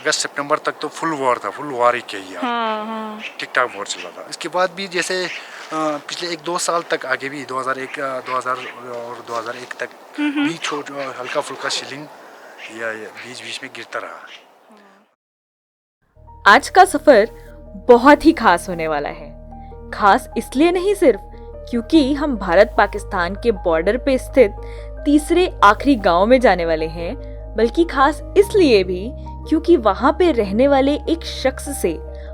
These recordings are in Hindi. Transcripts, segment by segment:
अगस्त सितंबर तक तो फुल वॉर ही किया। हाँ। ठीक ठाक वॉर चला था। इसके बाद भी जैसे पिछले 1-2 साल तक आगे भी 2000 और 2001 तक भी हल्का फुल्का शिलिंग या बीच बीच में गिरता रहा। आज का सफर बहुत ही खास होने वाला है। खास इसलिए नहीं सिर्फ क्योंकि हम भारत पाकिस्तान के बॉर्डर पे स्थित तीसरे आखिरी गांव में जाने वाले हैं, बल्कि खास इसलिए भी क्योंकि वहां पे रहने वाले एक शख्स से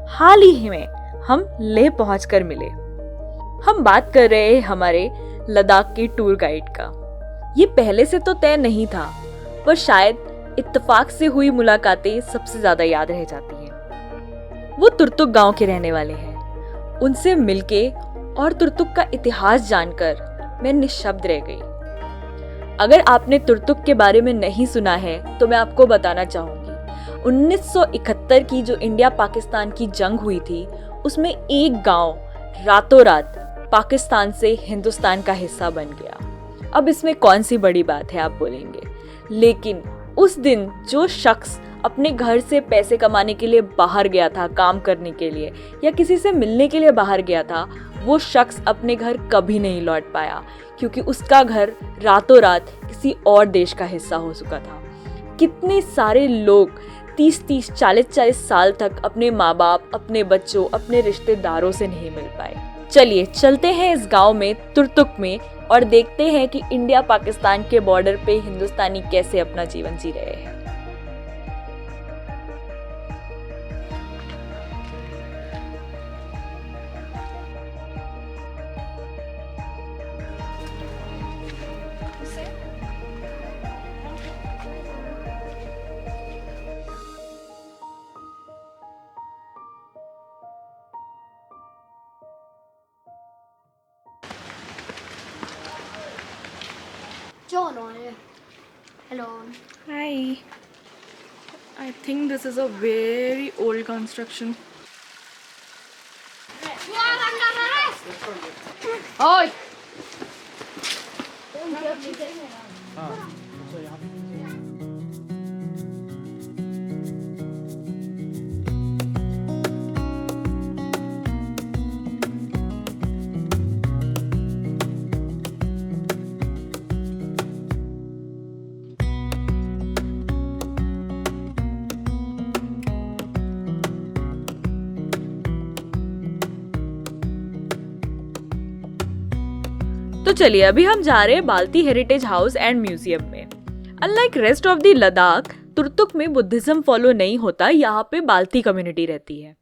हाल ही में हम लेह पहुंचकर मिले। हम बात कर रहे हैं हमारे लद्दाख के टूर गाइड का। ये पहले से तो तय नहीं था, पर शायद इत्तेफाक से हुई मुलाकातें सबसे ज्यादा याद रह जाती हैं। वो तुर्तुक गांव के रहने वाले हैं। उनसे मिलके और तुर्तुक का इतिहास जानकर मैं निशब्द रह गई। अगर आपने तुर्तुक के बारे में नहीं सुना है तो मैं आपको बताना चाहूंगी। 1971 की जो इंडिया पाकिस्तान की जंग हुई थी, उसमें एक गांव रातों रात पाकिस्तान से हिंदुस्तान का हिस्सा बन गया। अब इसमें कौन सी बड़ी बात है आप बोलेंगे, लेकिन उस दिन जो शख्स अपने घर से पैसे कमाने के लिए बाहर गया था, काम करने के लिए या किसी से मिलने के लिए बाहर गया था, वो शख्स अपने घर कभी नहीं लौट पाया, क्योंकि उसका घर रातों रात किसी और देश का हिस्सा हो चुका था। कितने सारे लोग 30-30, 40-40 साल तक अपने माँ बाप, अपने बच्चों, अपने रिश्तेदारों से नहीं मिल पाए। चलिए चलते हैं इस गांव में, तुर्तुक में, और देखते हैं कि इंडिया पाकिस्तान के बॉर्डर पे हिंदुस्तानी कैसे अपना जीवन जी रहे हैं। John on it. Hello. Hi. I think this is a very old construction. Oi. तो चलिए अभी हम जा रहे हैं बाल्ती हेरिटेज हाउस एंड म्यूजियम में। Unlike rest of the Ladakh, Turtuk में बुद्धिज्म फॉलो नहीं होता। यहाँ पे बाल्ती कम्युनिटी रहती है।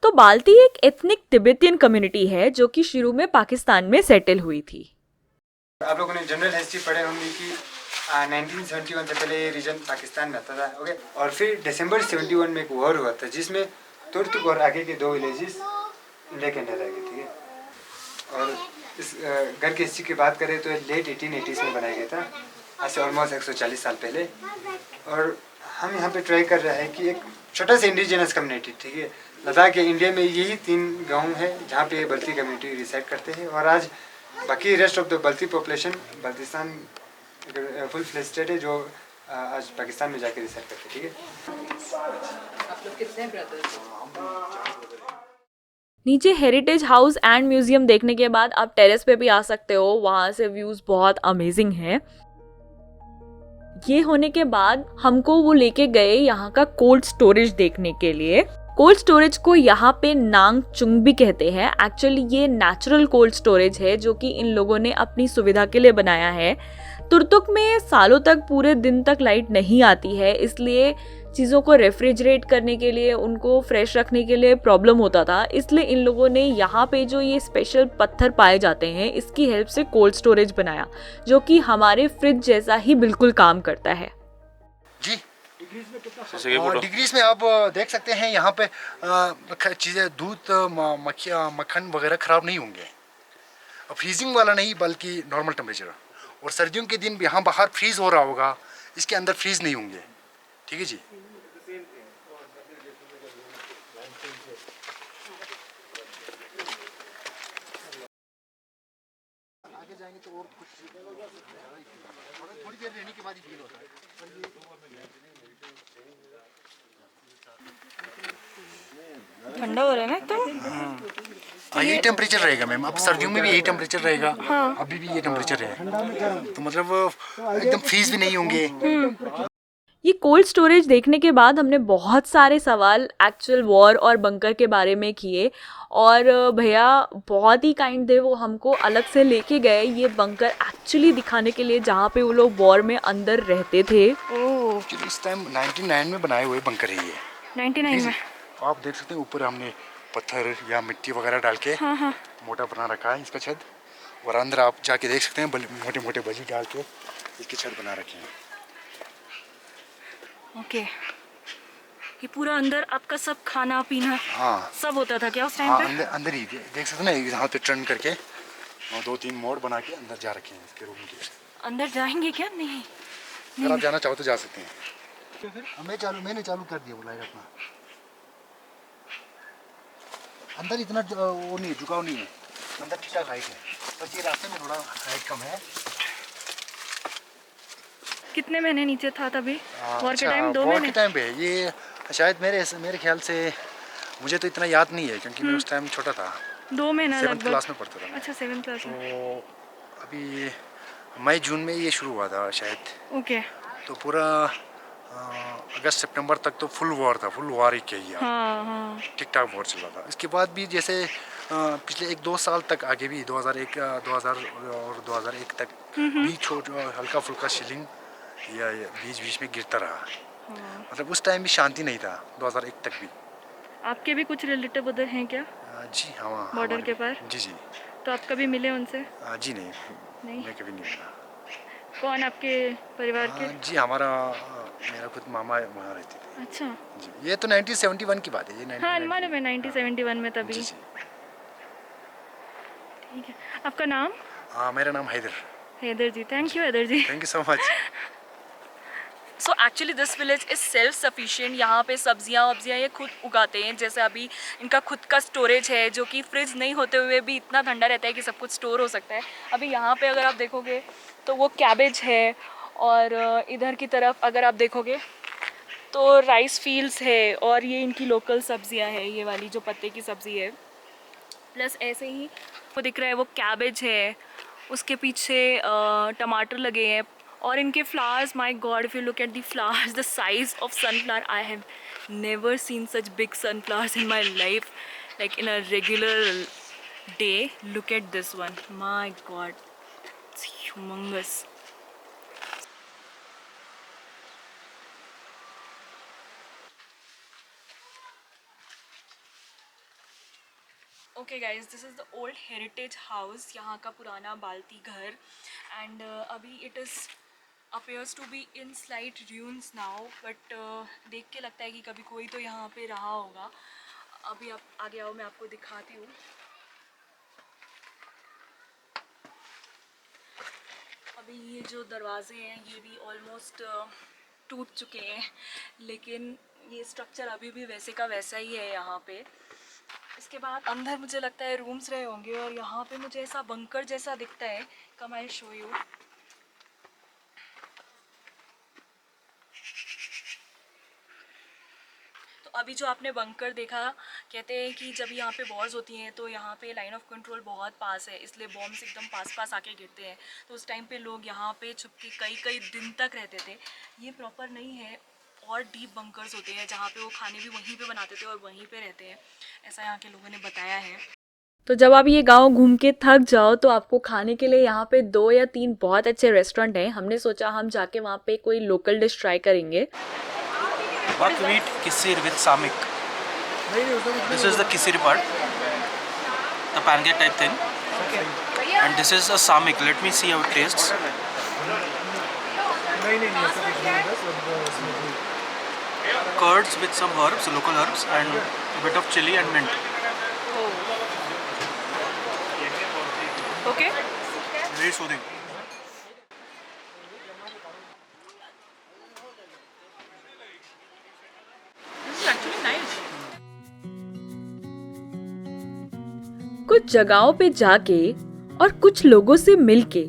तो बाल्ती एक एथनिक तिब्बतियन कम्युनिटी है जो कि शुरू में पाकिस्तान में सेटल हुई थी। आप लोगों ने जनरल हिस्ट्री पढ़े होंगे कि 1971 से पहले ये रीजन पाकिस्तान में आता था, ओके। और फिर दिसंबर 71 में एक वॉर हुआ था जिसमें तुर्तुक और आगे के 2 विलेजेस इंडिया के अंदर आ गए, ठीक है। और इस घर की हिस्ट्री की बात करें तो लेट 1880s में बनाया गया था, आज से ऑलमोस्ट 140 साल पहले। और हम यहाँ पे ट्राई कर रहे हैं कि एक छोटा सा इंडिजिनस कम्युनिटी, ठीक है। लद्दाख या इंडिया में यही 3 गाँव हैं जहाँ पे बल्ती कम्युनिटी रिसाइड करते हैं। और आज बाकी rest of the Balti population Baltistan full fledged state है जो आज पाकिस्तान में जाके रिसाइड करते हैं, ठीक है। आप लोग कितने ब्रदर्स? नीचे हेरिटेज हाउस एंड म्यूजियम देखने के बाद आप टेरेस पे भी आ सकते हो। वहां से व्यूज बहुत अमेजिंग है। ये होने के बाद हमको वो लेके गए यहाँ का कोल्ड स्टोरेज देखने के लिए। कोल्ड स्टोरेज को यहाँ पे नांग चुंग भी कहते हैं। एक्चुअली ये नेचुरल कोल्ड स्टोरेज है जो कि इन लोगों ने अपनी सुविधा के लिए बनाया है। तुर्तुक में सालों तक, पूरे दिन तक लाइट नहीं आती है, इसलिए चीज़ों को रेफ्रिजरेट करने के लिए, उनको फ्रेश रखने के लिए प्रॉब्लम होता था। इसलिए इन लोगों ने यहाँ पे जो ये स्पेशल पत्थर पाए जाते हैं, इसकी हेल्प से कोल्ड स्टोरेज बनाया, जो कि हमारे फ्रिज जैसा ही बिल्कुल काम करता है। जी डिग्रीज में आप देख सकते हैं यहाँ पे चीज़ें, दूध, मक्खन वगैरह ख़राब नहीं होंगे। फ्रीजिंग वाला नहीं, बल्कि नॉर्मल टेम्परेचर। और सर्दियों के दिन यहाँ बाहर फ्रीज हो रहा होगा, इसके अंदर फ्रीज नहीं होंगे, ठीक है जी। आगे जाएंगे तो और कुछ थोड़ी देर रहने के बाद ही फील होता है। ठंडा हो रहा है ना एकदम। हाँ, यही टेम्परेचर रहेगा मैम, अब सर्दियों में भी यही टेम्परेचर रहेगा। अभी भी ये टेम्परेचर है, तो मतलब एकदम फ्रीज भी नहीं होंगे। ये कोल्ड स्टोरेज देखने के बाद हमने बहुत सारे सवाल एक्चुअल वॉर और बंकर के बारे में किए, और भैया बहुत ही काइंड थे, वो हमको अलग से लेके गए ये बंकर एक्चुअली दिखाने के लिए जहाँ पे वो लोग वॉर में अंदर रहते थे। ओह, इस टाइम 99 में बनाए हुए बंकर है ये। 99 में आप देख सकते हैं ऊपर हमने पत्थर या मिट्टी वगैरह डाल के मोटा बना रखा है इसका छत, और अंदर आप जाके देख सकते हैं मोटे मोटे बजी डाल के इसकी छत बना रखे हैं। ओके, ये पूरा अंदर आपका सब खाना पीना सब होता था क्या उस टाइम पे? अंदर ही देख सकते हैं ना, यहाँ पे टर्न करके 2-3 मोड़ बना के अंदर जा रखे हैं इसके रूम के। अंदर जाएंगे क्या? नहीं, अगर आप जाना चाहो तो जा सकते हैं। मैंने चालू कर दिया बुलाएगा अपना। अंदर इतना वो नहीं है, झुकाव नहीं है, अंदर ठीक ठाक हाइट है, बस ये रास्ते में थोड़ा हाइट कम है। कितने महीने नीचे था तभी वॉर के टाइम? 2 वॉर महीने के टाइम पे ये शायद मेरे ख्याल से, मुझे तो इतना याद नहीं है क्योंकि मैं उस टाइम छोटा था। 2 महीना 7th क्लास में पढ़ता था मैं। अच्छा, 7th क्लास में। तो अभी मई जून में ये शुरू हुआ था शायद। ओके, तो पूरा अगस्त सितंबर तक तो फुल वॉर था, फुल वॉर ही किया। हाँ। ठीक ठाक वॉर चल रहा था। इसके बाद भी जैसे पिछले 1-2 साल तक आगे भी 2001 और 2001 तक भी हल्का फुल्का शिलिंग या बीच बीच में गिरता रहा। मतलब उस टाइम भी शांति नहीं था 2001 तक भी। आपके भी कुछ रिलेटिव उधर हैं क्या? जी हाँ, बॉर्डर के पार। जी। तो आप कभी मिले उनसे? जी नहीं, मैं कभी नहीं मिला। कौन आपके परिवार के? जी मेरा खुद मामा वहाँ रहते थे। अच्छा जी, ये तो 1971 की बात है ये। हाँ, मालूम है 1971 में तभी। जी। ठीक है, आपका नाम? मेरा नाम Haider ji. Thank you Haider ji. Thank you so much. So actually this village is self sufficient. यहाँ पे सब्जियाँ ये खुद उगाते हैं। जैसे अभी इनका खुद का स्टोरेज है जो कि फ्रिज नहीं होते हुए भी इतना ठंडा रहता है कि सब कुछ स्टोर हो सकता है। अभी यहाँ पे अगर आप देखोगे तो वो कैबेज है, और इधर की तरफ अगर आप देखोगे तो राइस फील्ड्स है, और ये इनकी लोकल सब्जियाँ है, ये वाली जो पत्ते की सब्ज़ी है। प्लस ऐसे ही वो दिख रहा है वो कैबेज है, उसके पीछे टमाटर लगे हैं, और इनके flowers, my God, if you look at the flowers, the size of sunflower, I have never seen such big sunflowers in my life, like in a regular day. Look at this one, my god, it's humongous. Okay guys, this is the old heritage house, यहाँ का पुराना बाल्टी घर, एंड अभी it is appears to be in slight ruins now, but देख के लगता है कि कभी कोई तो यहाँ पे रहा होगा। अभी आप आगे आओ, मैं आपको दिखाती हूँ। अभी ये जो दरवाजे हैं ये भी ऑलमोस्ट टूट चुके हैं, लेकिन ये स्ट्रक्चर अभी भी वैसे का वैसा ही है यहाँ पे। इसके बाद अंदर मुझे लगता है रूम्स रहे होंगे, और यहाँ पे मुझे ऐसा बंकर जैसा दिखता है। कम आई शो यू। तो अभी जो आपने बंकर देखा, कहते हैं कि जब यहाँ पे वॉर्स होती हैं तो यहाँ पे लाइन ऑफ कंट्रोल बहुत पास है, इसलिए बॉम्ब्स एकदम पास आके गिरते हैं। तो उस टाइम पे लोग यहाँ पे छुप के कई दिन तक रहते थे। ये प्रॉपर नहीं है, और डीप बंकर्स होते हैं जहाँ पे वो खाने भी वहीं पे बनाते थे और वहीं पे रहते हैं, ऐसा यहाँ के लोगों ने बताया है। तो जब आप ये गांव घूम के थक जाओ तो आपको खाने के लिए यहाँ पे 2 या 3 बहुत अच्छे रेस्टोरेंट हैं। हमने सोचा हम जाके वहाँ पे कोई लोकल डिश ट्राई करेंगे। Buckwheat kisir with samik. This is the kisir part, the pancake type thing. And this is a samik. Let me see how it tastes. Curds with some herbs, local herbs, and a bit of chili and mint. Okay. Very soothing. कुछ जगहों पे जाके और कुछ लोगों से मिलके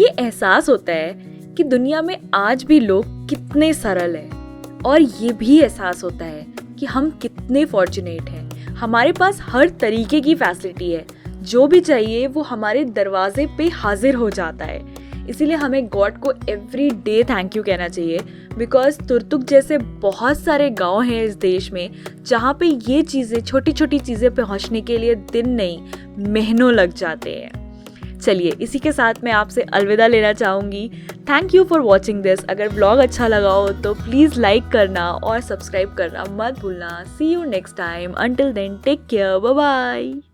ये एहसास होता है कि दुनिया में आज भी लोग कितने सरल हैं, और ये भी एहसास होता है कि हम कितने फॉर्चुनेट हैं। हमारे पास हर तरीके की फैसिलिटी है, जो भी चाहिए वो हमारे दरवाजे पे हाजिर हो जाता है। इसीलिए हमें गॉड को एवरी डे थैंक यू कहना चाहिए, बिकॉज तुर्तुक जैसे बहुत सारे गांव हैं इस देश में जहाँ पे ये चीज़ें, छोटी छोटी चीज़ें पहुँचने के लिए दिन नहीं महीनों लग जाते हैं। चलिए इसी के साथ मैं आपसे अलविदा लेना चाहूँगी। Thank you for watching this. अगर ब्लॉग अच्छा लगा हो तो प्लीज़ लाइक करना और सब्सक्राइब करना मत भूलना। See you next time. Until then take care, bye bye.